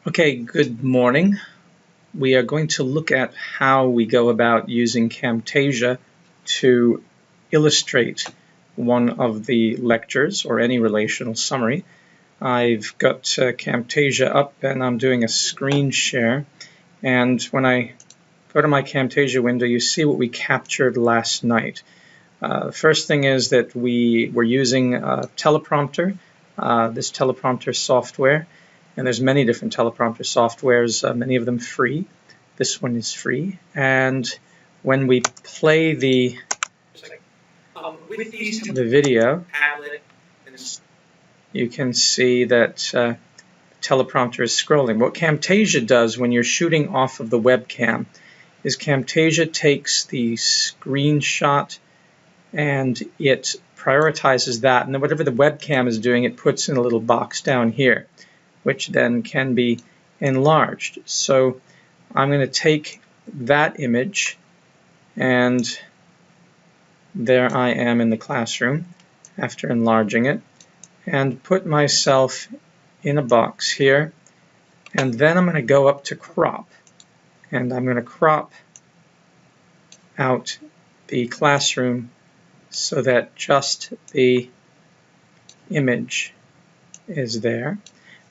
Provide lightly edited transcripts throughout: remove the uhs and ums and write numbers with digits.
Okay, good morning. We are going to look at how we go about using Camtasia to illustrate one of the lectures or any relational summary. I've got Camtasia up and I'm doing a screen share, and when I go to my Camtasia window you see what we captured last night. First thing is that we were using a teleprompter, this teleprompter software. And there's many different teleprompter softwares, many of them free. This one is free. And when we play the video, you can see that teleprompter is scrolling. What Camtasia does when you're shooting off of the webcam is Camtasia takes the screenshot and it prioritizes that, and then whatever the webcam is doing, it puts in a little box down here, which then can be enlarged. So I'm going to take that image, and there I am in the classroom after enlarging it, and put myself in a box here, and then I'm going to go up to crop, and I'm going to crop out the classroom so that just the image is there.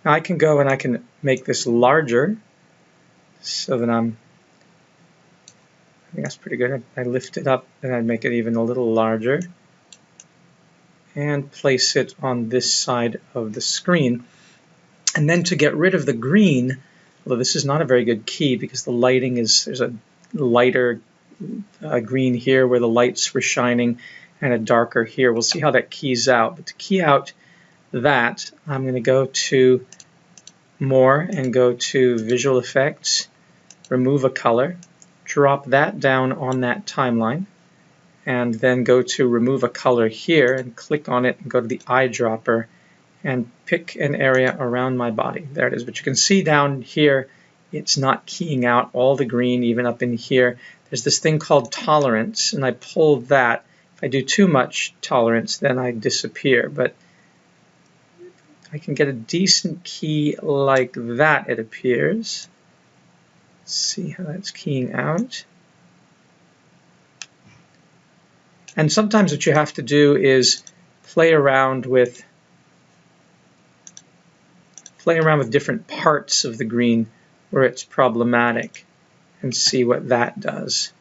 Now I can go and I can make this larger so that I think that's pretty good. I lift it up and I make it even a little larger and place it on this side of the screen. And then to get rid of the green, although this is not a very good key because the lighting is, there's a lighter green here where the lights were shining and a darker here. We'll see how that keys out. But to key out that, I'm going to go to More and go to Visual Effects, remove a color, drop that down on that timeline, and then go to Remove a Color here and click on it and go to the eyedropper and pick an area around my body. There it is. But you can see down here it's not keying out all the green, even up in here. There's this thing called tolerance, and I pull that. If I do too much tolerance, then I disappear. But I can get a decent key like that, it appears. Let's see how that's keying out. And sometimes what you have to do is play around with different parts of the green where it's problematic and see what that does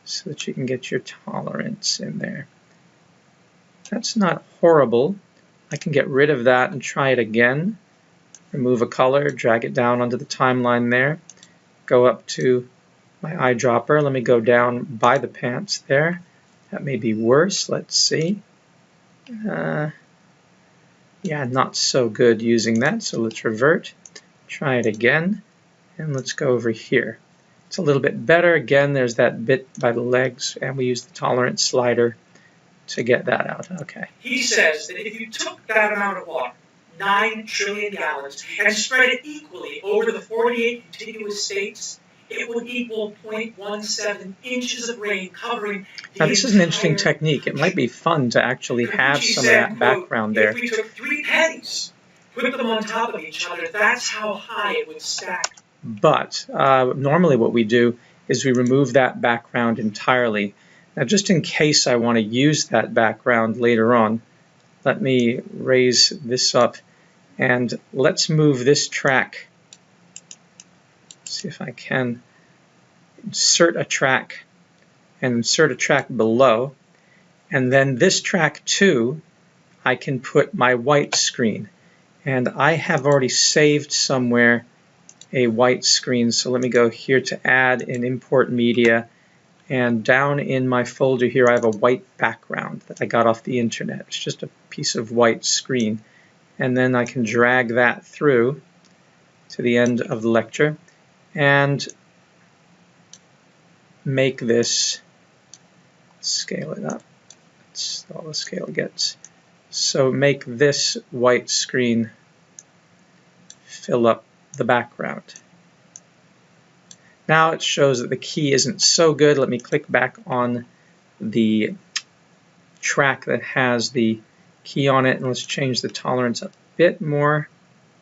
so that you can get your tolerance in there. That's not horrible. I can get rid of that and try it again. Remove a color, drag it down onto the timeline there. Go up to my eyedropper. Let me go down by the pants there. That may be worse. Let's see. Yeah, not so good using that. So let's revert. Try it again. And let's go over here. It's a little bit better. Again, there's that bit by the legs, and we use the tolerance slider to get that out. Okay. He says that if you took that amount of water, 9 trillion gallons, and spread it equally over the 48 contiguous states, it would equal 0.17 inches of rain covering the Now this is an interesting technique. It might be fun to actually have some of that background there. If we took 3 pennies, put them on top of each other, that's how high it would stack. But normally what we do is we remove that background entirely. Now just in case I want to use that background later on, let me raise this up and let's move this track. See if I can insert a track and insert a track below, and then this track too I can put my white screen, and I have already saved somewhere a white screen, so let me go here to add and import media, and down in my folder here I have a white background that I got off the internet. It's just a piece of white screen, and then I can drag that through to the end of the lecture and make this, scale it up, that's all the scale gets, so make this white screen fill up the background. Now it shows that the key isn't so good. Let me click back on the track that has the key on it, and let's change the tolerance a bit more.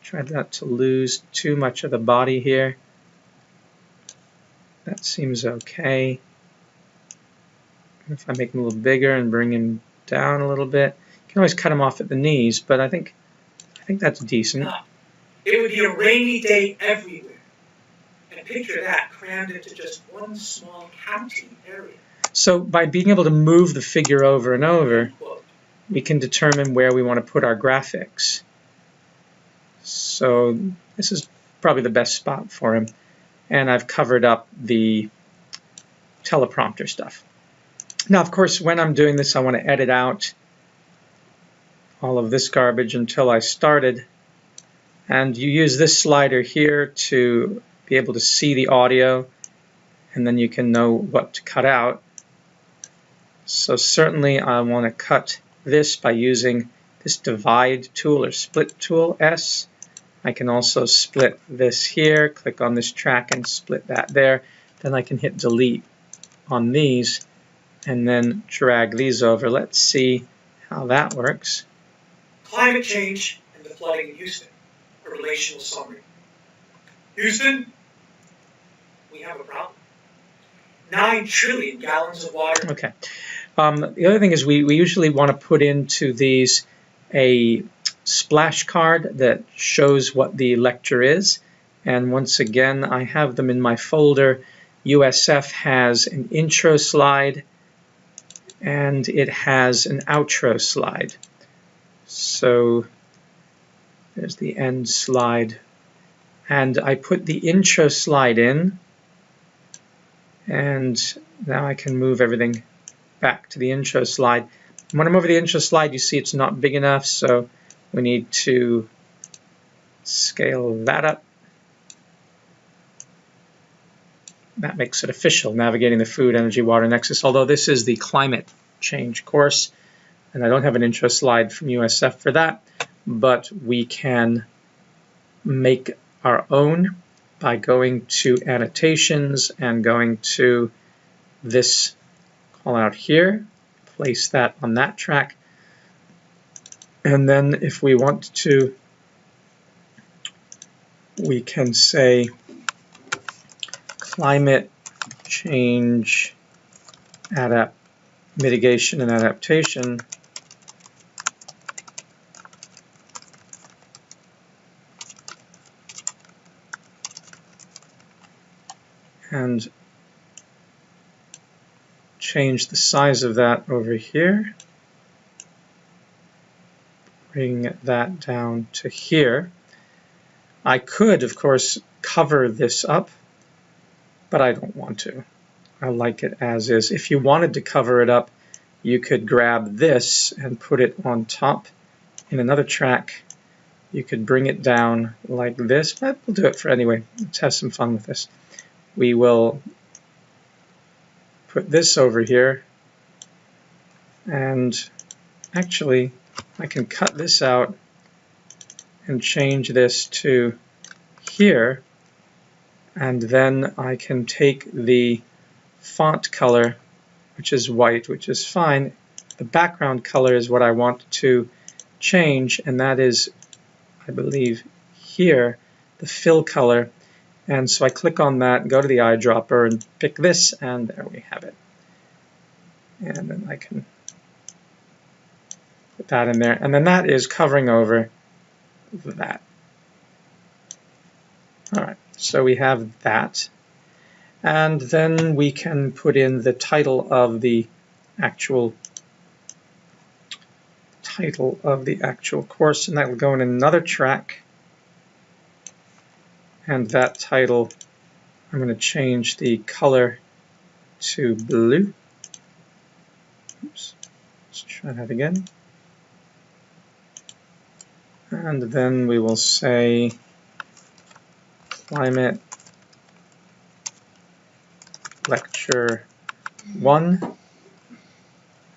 Try not to lose too much of the body here. That seems okay. If I make him a little bigger and bring him down a little bit, you can always cut him off at the knees, but I think that's decent. No. It would be a rainy day everywhere. And picture that crammed into just one small county area. So by being able to move the figure over and over, we can determine where we want to put our graphics. So this is probably the best spot for him. And I've covered up the teleprompter stuff. Now, of course, when I'm doing this, I want to edit out all of this garbage until I started. And you use this slider here to be able to see the audio, and then you can know what to cut out. So certainly I want to cut this by using this divide tool or split tool, S. I can also split this here, click on this track and split that there. Then I can hit delete on these and then drag these over. Let's see how that works. Climate change and the flooding in Houston, a relational summary. Houston, we have a problem. 9 trillion gallons of water. Okay. The other thing is we usually want to put into these a splash card that shows what the lecture is. And once again, I have them in my folder. USF has an intro slide and it has an outro slide. So there's the end slide. And I put the intro slide in, and now I can move everything back to the intro slide. When I'm over the intro slide, you see it's not big enough, so we need to scale that up. That makes it official, navigating the food, energy, water nexus, although this is the climate change course, and I don't have an intro slide from USF for that, but we can make our own by going to annotations and going to this call out here, place that on that track, and then if we want to, we can say climate change mitigation and adaptation, and change the size of that over here, bring that down to here. I could, of course, cover this up, but I don't want to. I like it as is. If you wanted to cover it up, you could grab this and put it on top in another track. You could bring it down like this, but we'll do it for anyway. Let's have some fun with this. We will put this over here, and actually I can cut this out and change this to here, and then I can take the font color, which is white, which is fine. The background color is what I want to change, and that is, I believe, here, the fill color. And so I click on that, go to the eyedropper, and pick this, and there we have it. And then I can put that in there, and then that is covering over that. All right, so we have that. And then we can put in the title of the actual course, and that will go in another track. And that title, I'm going to change the color to blue. Oops, let's try that again. And then we will say Climate Lecture 1.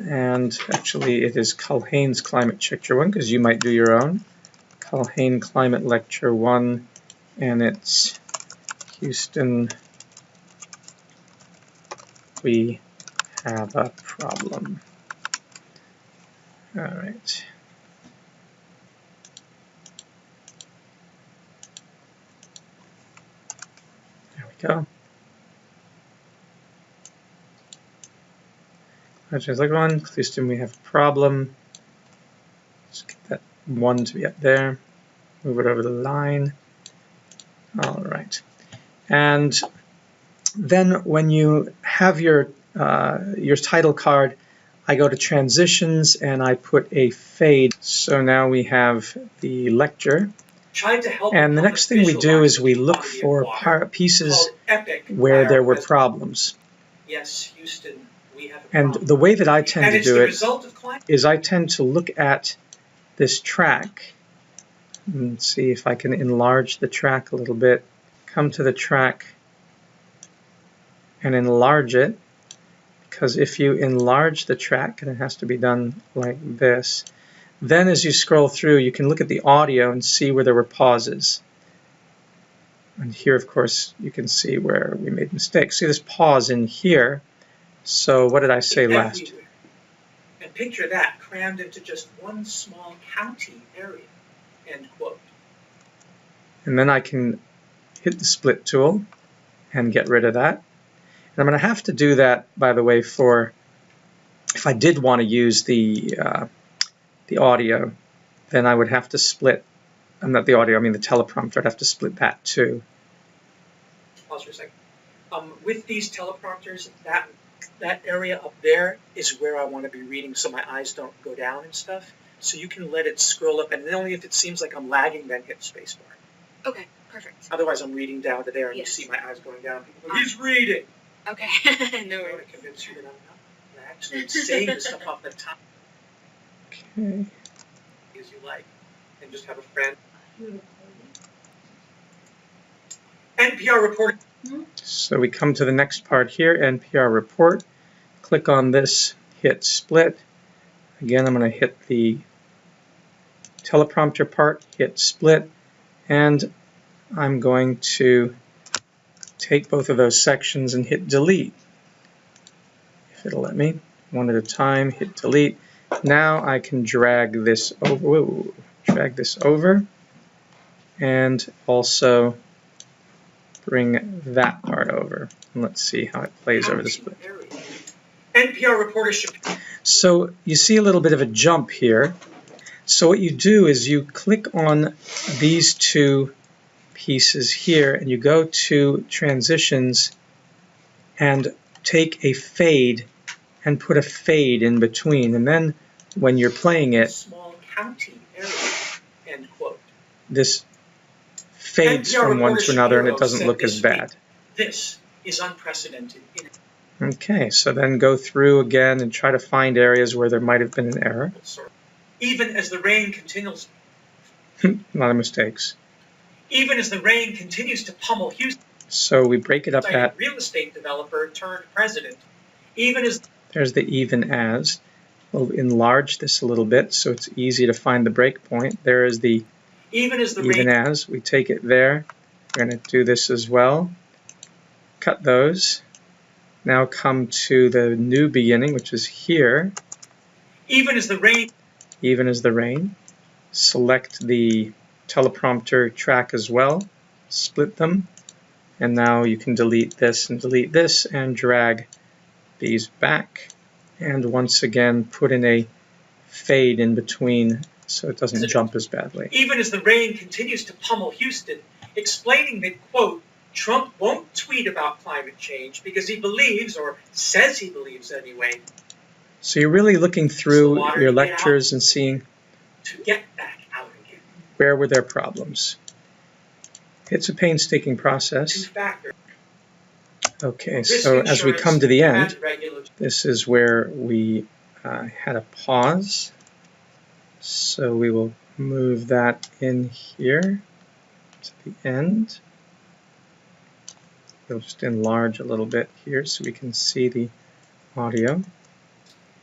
And actually it is Culhane's Climate Lecture 1, because you might do your own. Culhane Climate Lecture 1, and it's Houston, we have a problem. All right. we go. Let's look on. Please assume we have a problem. Let's get that 1 to be up there. Move it over the line. All right. And then when you have your title card, I go to transitions and I put a fade. So now we have the lecture. And the next thing we do is we look for pieces where there were problems. Yes, Houston, we have a and problem. the way that I tend to do it climate is I tend to look at this track and see if I can enlarge the track a little bit. Come to the track and enlarge it, because if you enlarge the track, and it has to be done like this, then as you scroll through you can look at the audio and see where there were pauses. And here of course you can see where we made mistakes. See this pause in here. So what did I say last? everywhere. And picture that crammed into just one small county area. End quote. And then I can hit the split tool and get rid of that. And I'm going to have to do that, by the way, for if I did want to use the audio, then I would have to split, not the audio, I mean the teleprompter, I'd have to split that too. Pause for a second. With these teleprompters, that area up there is where I want to be reading so my eyes don't go down and stuff. So you can let it scroll up, and then only if it seems like I'm lagging, then hit spacebar. Okay, perfect. Otherwise, I'm reading down to there, and Yes. you see my eyes going down. People go, he's reading! Okay, no I want worries. to convince you that I'm not. I actually say the stuff off the top Okay. as you like, and just have a friend. NPR report. So we come to the next part here, NPR report. Click on this, hit split. Again, I'm going to hit the teleprompter part, hit split, and I'm going to take both of those sections and hit delete. If it'll let me, one at a time, hit delete. Now I can drag this over, and also bring that part over. And let's see how it plays over the split. NPR reporter should. So you see a little bit of a jump here. So what you do is you click on these two pieces here and you go to transitions and take a fade and put a fade in between, and then when you're playing it, Small county area. End quote. this fades NPR from one reporter to another and it Shapiro doesn't said look this as bad. This is unprecedented. Okay, so then go through again and try to find areas where there might have been an error. Even as the rain continues. A lot of mistakes. Even as the rain continues to pummel Houston, So we break it up at, real estate developer turned president. Even as there's the even as. We'll enlarge this a little bit so it's easy to find the break point. There is the even as the even rain as. We take it there. We're going to do this as well. Cut those. Now come to the new beginning, which is here. even as the rain Even as the rain. Select the teleprompter track as well. Split them. And now you can delete this and drag these back. And once again, put in a fade in between so it doesn't jump as badly. even as the rain continues to pummel Houston, explaining that, quote, Trump won't tweet about climate change because he believes, or says he believes anyway, So you're really looking through your lectures and seeing to get back out again. where were their problems. It's a painstaking process. Two factors. Okay, so as we come to the end, Regular. this is where we had a pause. So we will move that in here to the end. We'll just enlarge a little bit here so we can see the audio.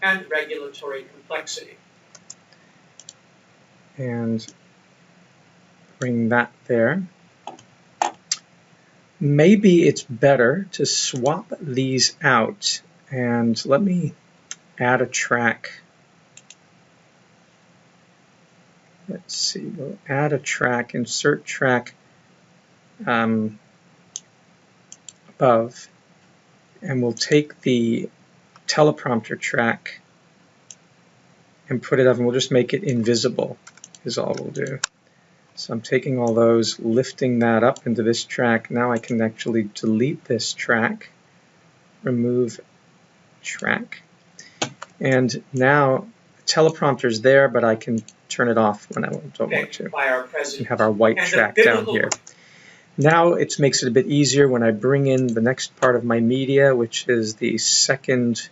And regulatory complexity. And bring that there. Maybe it's better to swap these out, and let me add a track. Let's see, we'll add a track, insert track of, and we'll take the teleprompter track and put it up, and we'll just make it invisible is all we'll do. So I'm taking all those, lifting that up into this track. Now I can actually delete this track, remove track, and now the teleprompter is there, but I can turn it off when I don't want to. We have our white track down here. Now it makes it a bit easier when I bring in the next part of my media, which is the second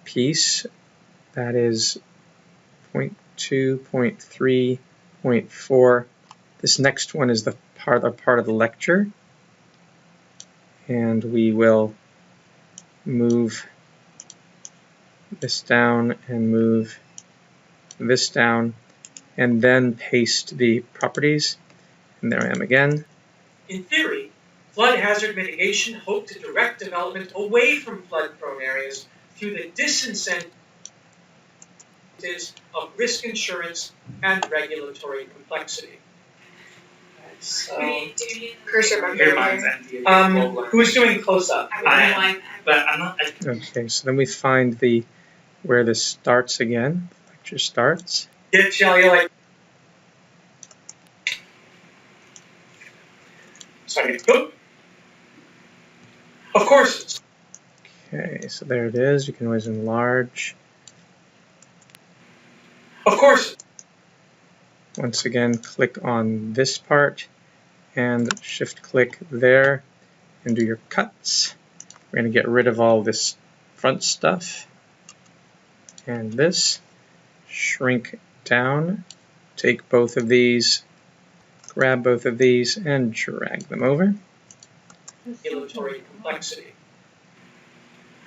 piece. That is 0.2, 0.3, 0.4. This next one is the part of the lecture, and we will move this down and move this down, and then paste the properties. And there I am again. In theory, flood hazard mitigation hoped to direct development away from flood-prone areas through the disincentives of risk insurance and regulatory complexity. So, Cursor here mine's empty. Who's doing close-up? I am. But I'm not. Okay, so then we find where this starts again. Lecture starts. Yeah, Shelley, like. Sorry. Oh. Of course. Okay, so there it is. You can always enlarge. Of course. Once again, click on this part and shift-click there and do your cuts. We're going to get rid of all this front stuff. And this. Shrink down. Take both of these. Grab both of these and drag them over. Regulatory complexity.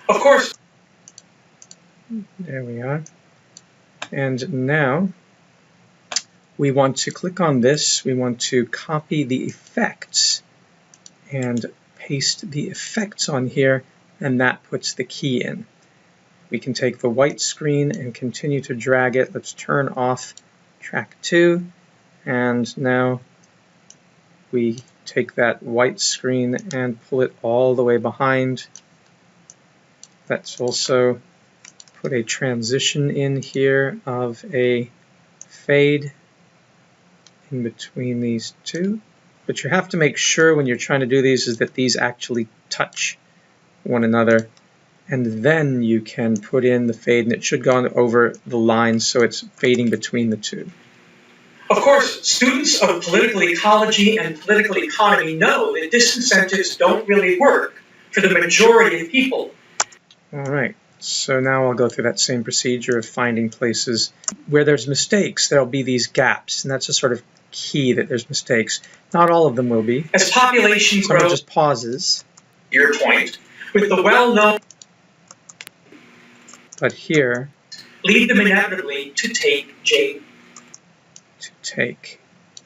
Of course. There we are. And now we want to click on this. We want to copy the effects and paste the effects on here, and that puts the key in. We can take the white screen and continue to drag it. Let's turn off track 2, and now we take that white screen and pull it all the way behind. Let's also put a transition in here of a fade in between these two. But you have to make sure when you're trying to do these is that these actually touch one another. And then you can put in the fade, and it should go over the line so it's fading between the two. Of course, students of political ecology and political economy know that disincentives don't really work for the majority of people. All right, so now I'll go through that same procedure of finding places where there's mistakes. There'll be these gaps, and that's a sort of key that there's mistakes. Not all of them will be. As population Some are grows, just pauses. your point, with the well-known, But here, lead them inevitably to take J.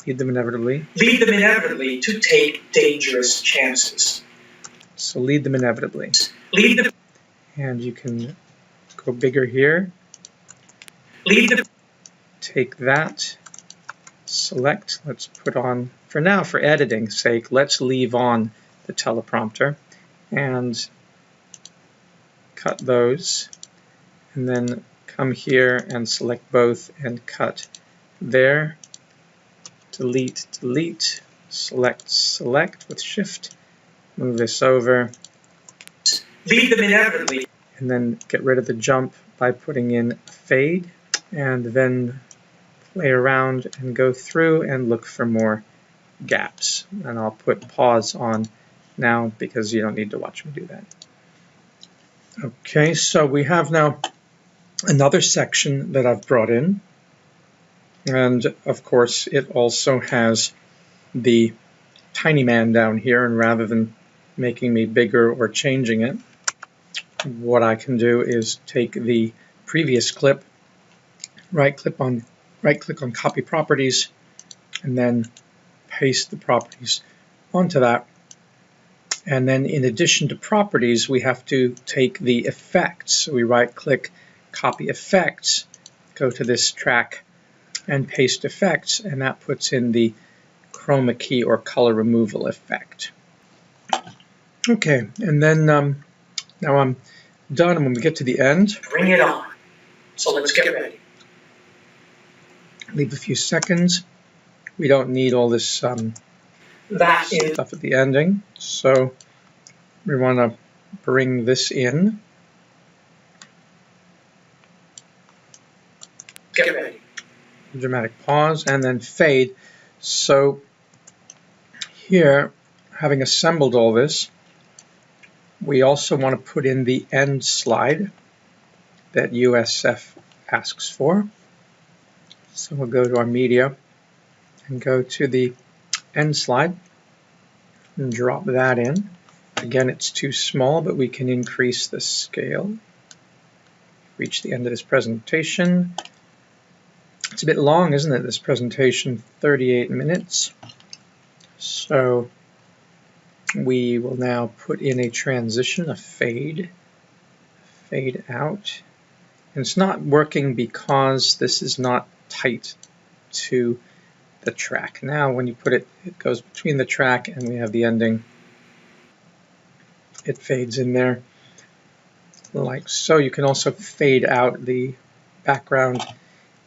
lead them inevitably. Lead them inevitably to take dangerous chances. So lead them inevitably. Lead them. And you can go bigger here. Lead them. Take that. Select. Let's put on, for now, for editing's sake, let's leave on the teleprompter. And cut those. And then come here and select both and cut there. Delete, delete, select, select with Shift, move this over. Lead them inevitably. And then get rid of the jump by putting in a fade, and then play around and go through and look for more gaps. And I'll put pause on now because you don't need to watch me do that. Okay, so we have now another section that I've brought in. And of course, it also has the tiny man down here, and rather than making me bigger or changing it, what I can do is take the previous clip, right-click on Copy Properties, and then paste the properties onto that. And then in addition to properties, we have to take the effects. So we right-click, Copy Effects, go to this track, and paste effects, and that puts in the chroma key or color removal effect. Okay, and then now I'm done, and when we get to the end, Bring it on. So let's get ready. leave a few seconds. We don't need all this stuff at the ending, so we want to bring this in. Get ready. Dramatic pause, and then fade. So here, having assembled all this, we also want to put in the end slide that USF asks for. So we'll go to our media and go to the end slide and drop that in. Again, it's too small, but we can increase the scale. Reach the end of this presentation. It's a bit long, isn't it, this presentation, 38 minutes. So we will now put in a transition, a fade out. And it's not working because this is not tight to the track. Now when you put it, it goes between the track and we have the ending. It fades in there like so. You can also fade out the background,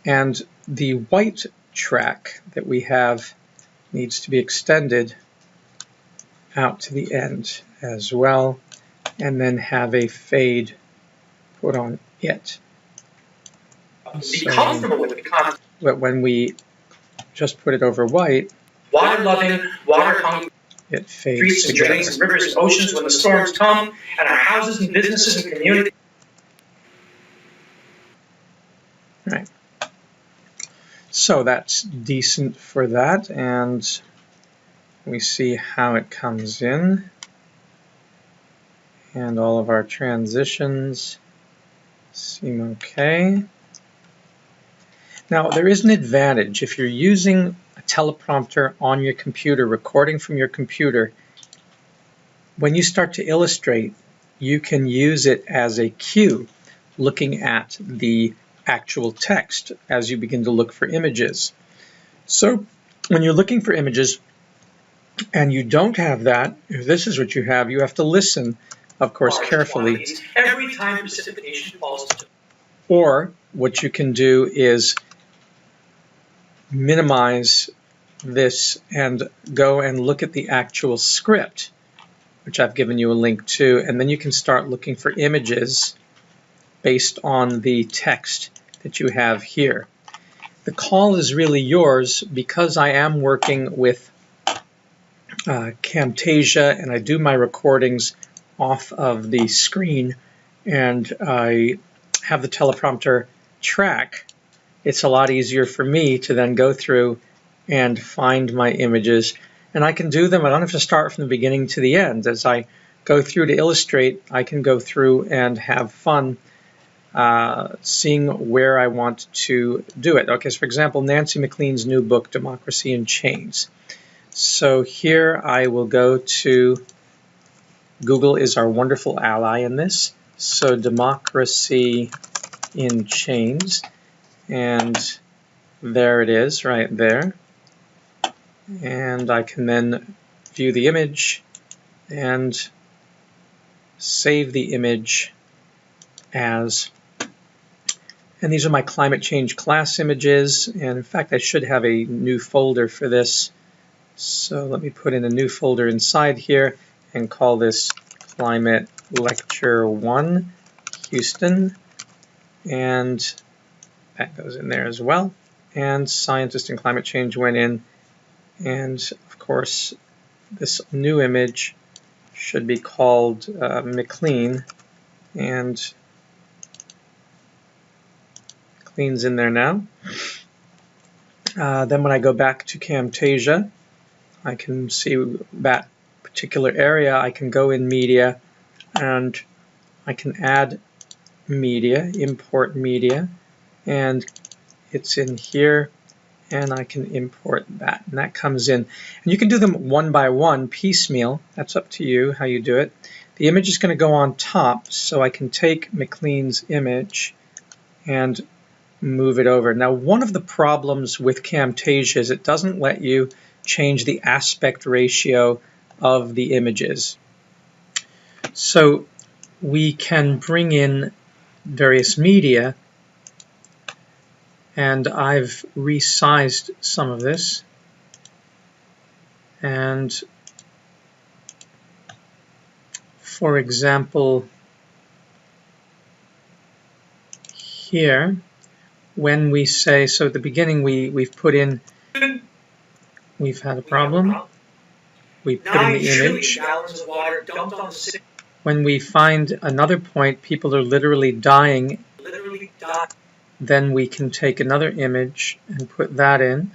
and the white track that we have needs to be extended out to the end as well, and then have a fade put on it. Be comfortable with the content. But when we just put it over white, Water-loving, water-hungry it fades streets and drains and rivers and oceans when the storms come, and our houses and businesses and communities. Right. So that's decent for that, and we see how it comes in, and all of our transitions seem okay. Now there is an advantage if you're using a teleprompter on your computer, recording from your computer. When you start to illustrate, you can use it as a cue, looking at the actual text as you begin to look for images. So when you're looking for images and you don't have that, if this is what you have to listen, of course, carefully. Every time precipitation falls to. Or what you can do is minimize this and go and look at the actual script, which I've given you a link to, and then you can start looking for images based on the text that you have here. The call is really yours because I am working with Camtasia, and I do my recordings off of the screen, and I have the teleprompter track. It's a lot easier for me to then go through and find my images, and I can do them. I don't have to start from the beginning to the end. As I go through to illustrate, I can go through and have fun seeing where I want to do it. Okay, so for example, Nancy McLean's new book, Democracy in Chains. So here I will go to, Google is our wonderful ally in this, so Democracy in Chains, and there it is right there. And I can then view the image and save the image as, and these are my climate change class images, and in fact I should have a new folder for this. So let me put in a new folder inside here and call this Climate Lecture 1 Houston, and that goes in there as well. And Scientist and Climate Change went in, and of course this new image should be called McLean, and McLean's in there now. Then when I go back to Camtasia, I can see that particular area. I can go in media and I can add media, import media, and it's in here, and I can import that, and that comes in. And you can do them one by one, piecemeal. That's up to you how you do it. The image is going to go on top, so I can take McLean's image and move it over. Now, one of the problems with Camtasia is it doesn't let you change the aspect ratio of the images. So we can bring in various media, and I've resized some of this, and for example here, when we say, so at the beginning we've had a problem. We put in the image. Gallons of water dumped on the When we find another point, people are literally dying, then we can take another image and put that in.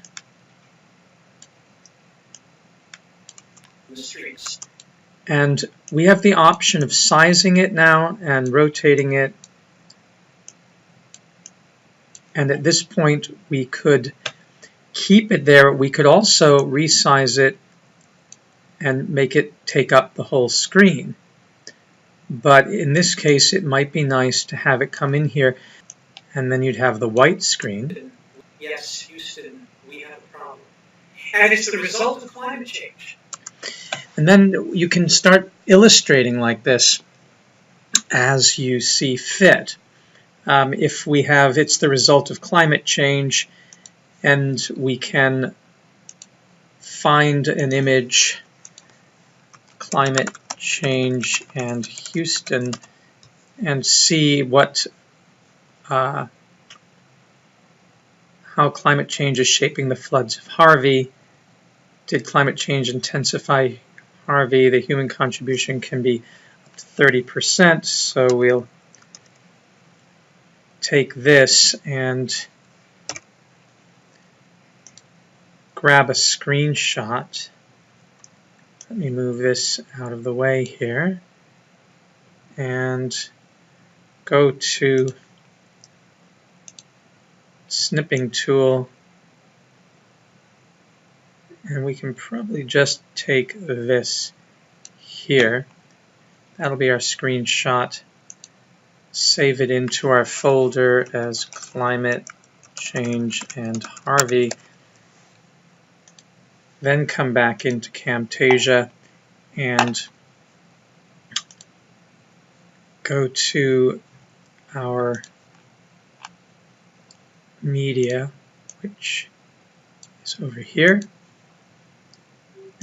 the streets. And we have the option of sizing it now and rotating it. And at this point, we could keep it there. We could also resize it and make it take up the whole screen. But in this case, it might be nice to have it come in here, and then you'd have the white screen. Yes, Houston, we have a problem. And it's the result of climate change. And then you can start illustrating like this as you see fit. If we have, it's the result of climate change, and we can find an image, climate change and Houston, and see what how climate change is shaping the floods of Harvey. Did climate change intensify Harvey? The human contribution can be up to 30%, so we'll take this and grab a screenshot. Let me move this out of the way here and go to snipping tool, and we can probably just take this here. That'll be our screenshot. Save it into our folder as climate change and Harvey. Then come back into Camtasia and go to our media, which is over here.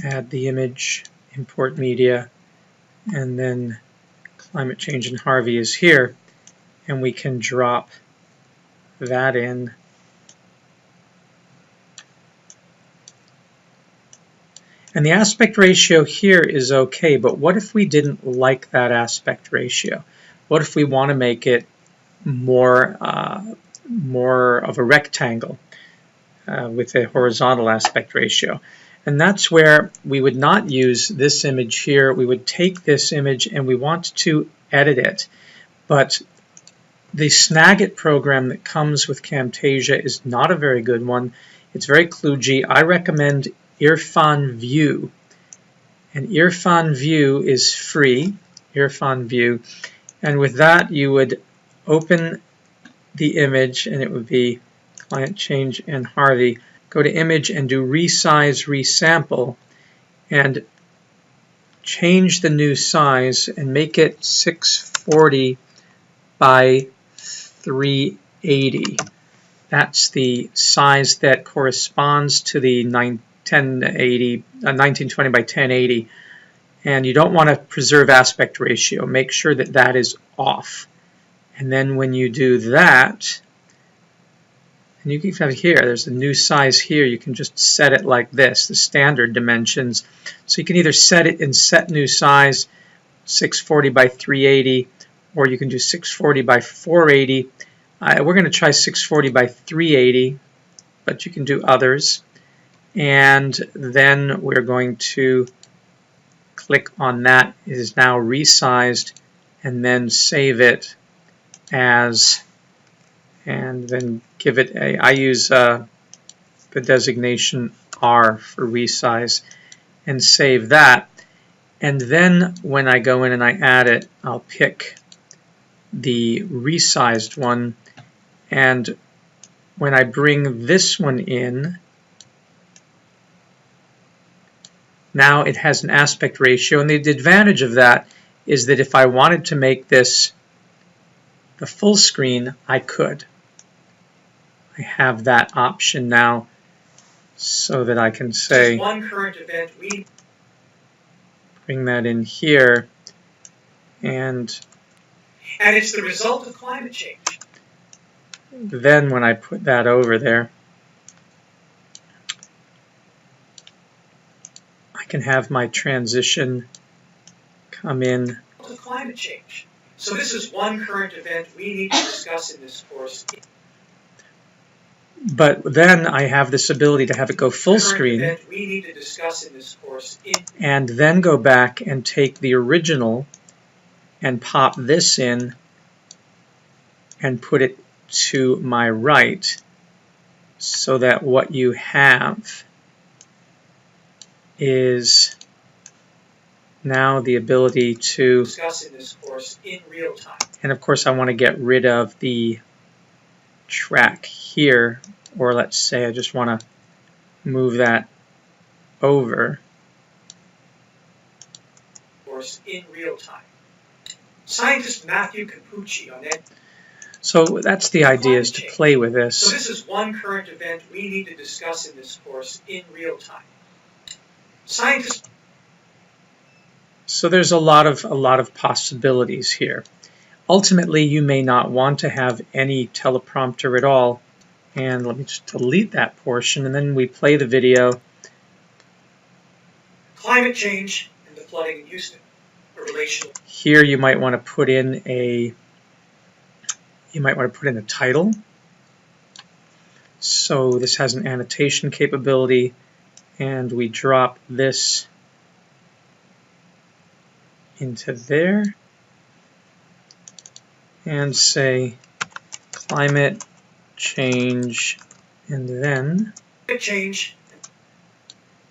Add the image, import media, and then climate change and Harvey is here, and we can drop that in. And the aspect ratio here is okay, but what if we didn't like that aspect ratio? What if we want to make it more of a rectangle with a horizontal aspect ratio? And that's where we would not use this image here. We would take this image and we want to edit it. But the Snagit program that comes with Camtasia is not a very good one. It's very kludgy. I recommend Irfan View. And Irfan View is free, Irfan View. And with that, you would open the image, and it would be climate change and Harvey. Go to image and do resize, resample, and change the new size and make it 640 by 380. That's the size that corresponds to the 1920 by 1080. And you don't want to preserve aspect ratio. Make sure that that is off. And then when you do that, and you can have here, there's a new size here. You can just set it like this, the standard dimensions. So you can either set it in set new size, 640 by 380, or you can do 640 by 480. We're going to try 640 by 380, but you can do others. And then we're going to click on that. It is now resized, and then save it as, and then give it a, I use the designation R for resize, and save that. And then when I go in and I add it, I'll pick the resized one, and when I bring this one in, now it has an aspect ratio, and the advantage of that is that if I wanted to make this the full screen, I could. I have that option now so that I can say, one current event we bring that in here, and it's the result of climate change. then when I put that over there, I can have my transition come in. Climate change. So this is one current event we need to discuss in this course. But then I have this ability to have it go full screen, Event we need to discuss in this course and then go back and take the original and pop this in and put it to my right, so that what you have is now the ability to discuss in this course in real time. And of course I want to get rid of the track here, or let's say I just want to move that over. Course in real time. Scientist Matthew Capucci on it. So that's the idea, is to play with this. So this is one current event we need to discuss in this course in real time. Scientists. So there's a lot of possibilities here. Ultimately, you may not want to have any teleprompter at all. And let me just delete that portion, and then we play the video. Climate change and the flooding in Houston. A relational. Here you might want to put in a title. So this has an annotation capability, and we drop this into there and say climate change, and then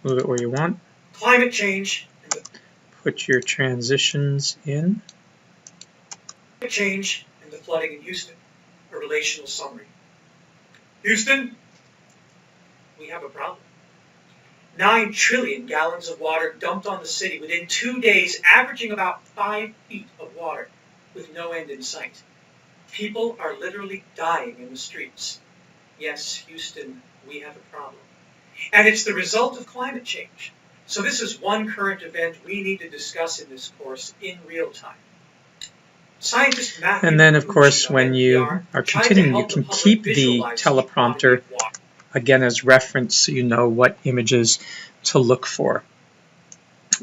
move it where you want. Climate change. Put your transitions in. Climate change and the flooding in Houston. A relational summary. Houston, we have a problem. 9 trillion gallons of water dumped on the city within 2 days, averaging about 5 feet of water with no end in sight. People are literally dying in the streets. Yes, Houston, we have a problem. And it's the result of climate change. So this is one current event we need to discuss in this course in real time. Scientist Matthew And then, of course, Capucci when you are continuing, you can keep the teleprompter again as reference, so you know what images to look for.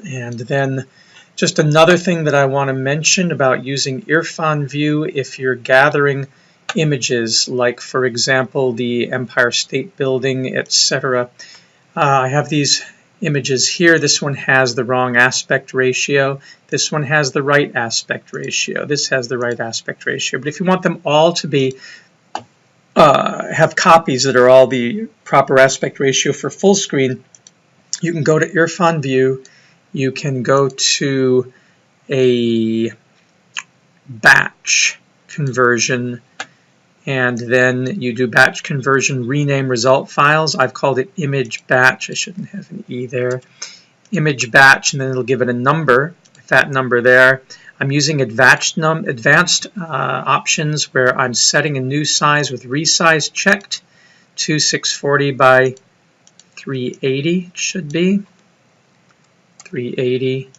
And then just another thing that I want to mention about using Irfan View if you're gathering images, like for example the Empire State Building, etc. I have these images here. This one has the wrong aspect ratio. This one has the right aspect ratio. This has the right aspect ratio. But if you want them all to be have copies that are all the proper aspect ratio for full screen, you can go to Irfan View. You can go to a batch conversion, and then you do batch conversion, rename result files. I've called it image batch. I shouldn't have an E there. Image batch, and then it'll give it a number with that number there. I'm using advanced options where I'm setting a new size with resize checked, 2640 by 380 it should be. 380,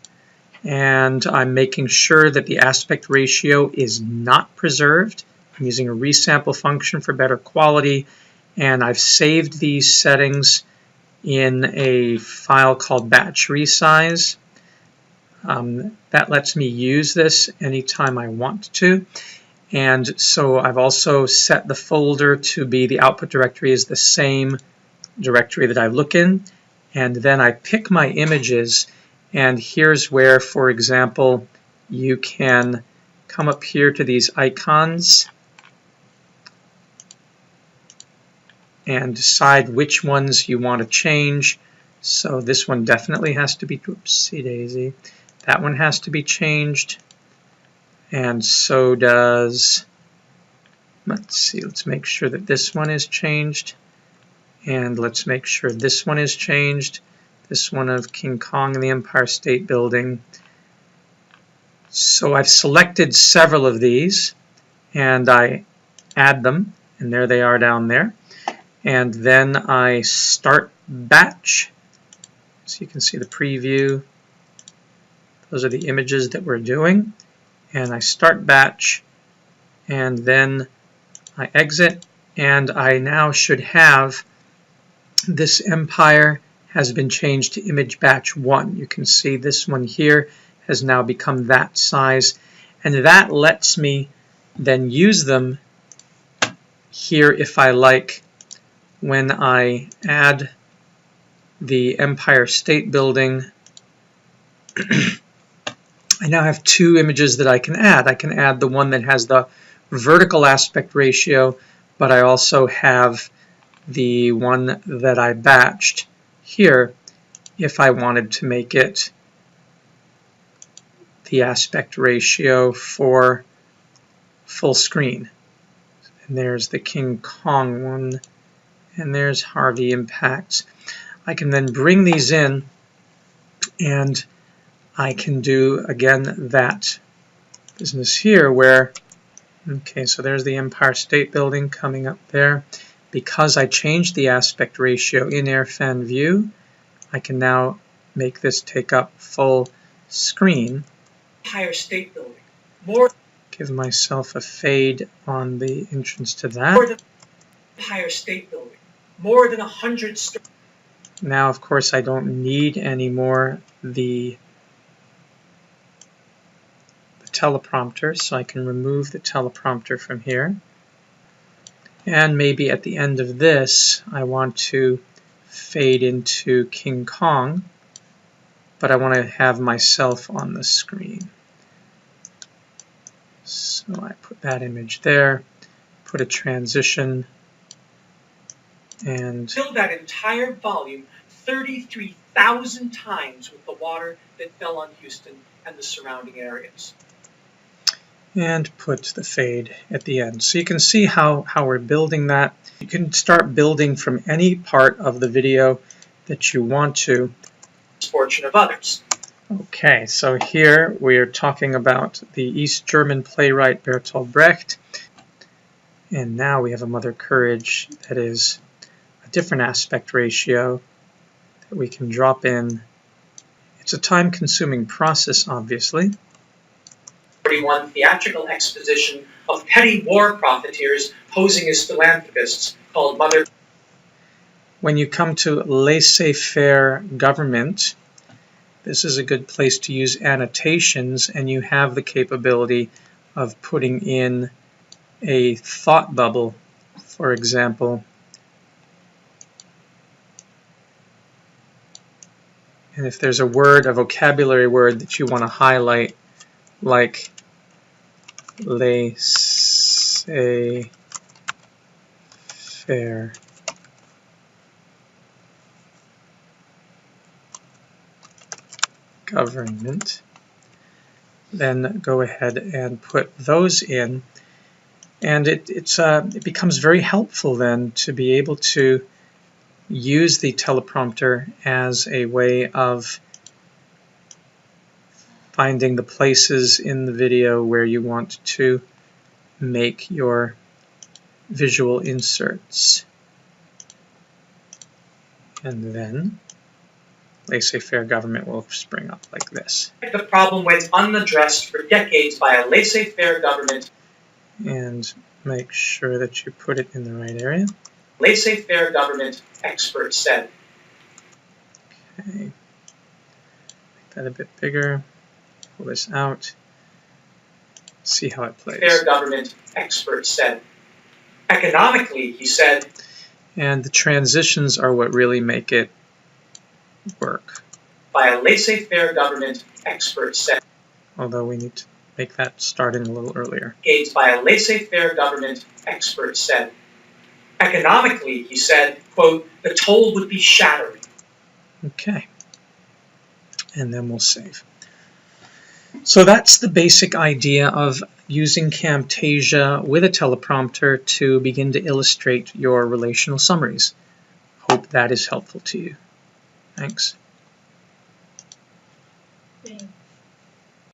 and I'm making sure that the aspect ratio is not preserved. I'm using a resample function for better quality, and I've saved these settings in a file called batch resize. That lets me use this anytime I want to. And so I've also set the folder to be the output directory is the same directory that I look in, and then I pick my images. And here's where, for example, you can come up here to these icons and decide which ones you want to change. So this one definitely has to be, oopsie daisy, that one has to be changed, and so does, let's see, let's make sure that this one is changed, and let's make sure this one is changed. This one of King Kong and the Empire State Building. So I've selected several of these, and I add them, and there they are down there. And then I start batch. So you can see the preview. Those are the images that we're doing. And I start batch, and then I exit, and I now should have this empire has been changed to image batch 1. You can see this one here has now become that size, and that lets me then use them here if I like. When I add the Empire State Building, I now have two images that I can add. I can add the one that has the vertical aspect ratio, but I also have the one that I batched here if I wanted to make it the aspect ratio for full screen. And there's the King Kong one, and there's Harvey Impacts. I can then bring these in, and I can do again that business here where, okay, so there's the Empire State Building coming up there. Because I changed the aspect ratio in AirFan View, I can now make this take up full screen. Empire State Building. More. Give myself a fade on the entrance to that. More than Empire State Building. More than 100 stories. Now, of course, I don't need anymore the teleprompter, so I can remove the teleprompter from here. And maybe at the end of this, I want to fade into King Kong, but I want to have myself on the screen. So I put that image there, put a transition, and fill that entire volume 33,000 times with the water that fell on Houston and the surrounding areas. And put the fade at the end. So you can see how we're building that. You can start building from any part of the video that you want to. Misfortune of others. Okay, so here we are talking about the East German playwright Bertolt Brecht. And now we have a Mother Courage that is a different aspect ratio that we can drop in. It's a time-consuming process, obviously. 41 theatrical exposition of petty war profiteers posing as philanthropists called Mother. When you come to laissez-faire government, this is a good place to use annotations, and you have the capability of putting in a thought bubble, for example. And if there's a word, a vocabulary word that you want to highlight, like laissez-faire, government, then go ahead and put those in, and it becomes very helpful then to be able to use the teleprompter as a way of finding the places in the video where you want to make your visual inserts. And then laissez-faire government will spring up like this. The problem went unaddressed for decades by a laissez-faire government. And make sure that you put it in the right area. Laissez-faire government, experts said. Okay. Make that a bit bigger. Pull this out. See how it plays. Fair government, experts said. Economically, he said. And the transitions are what really make it work. By a laissez-faire government, experts said. Although we need to make that starting a little earlier. Gates by a laissez-faire government, experts said. Economically, he said, quote, the toll would be shattering. Okay. And then we'll save. So that's the basic idea of using Camtasia with a teleprompter to begin to illustrate your relational summaries. Hope that is helpful to you. Thanks.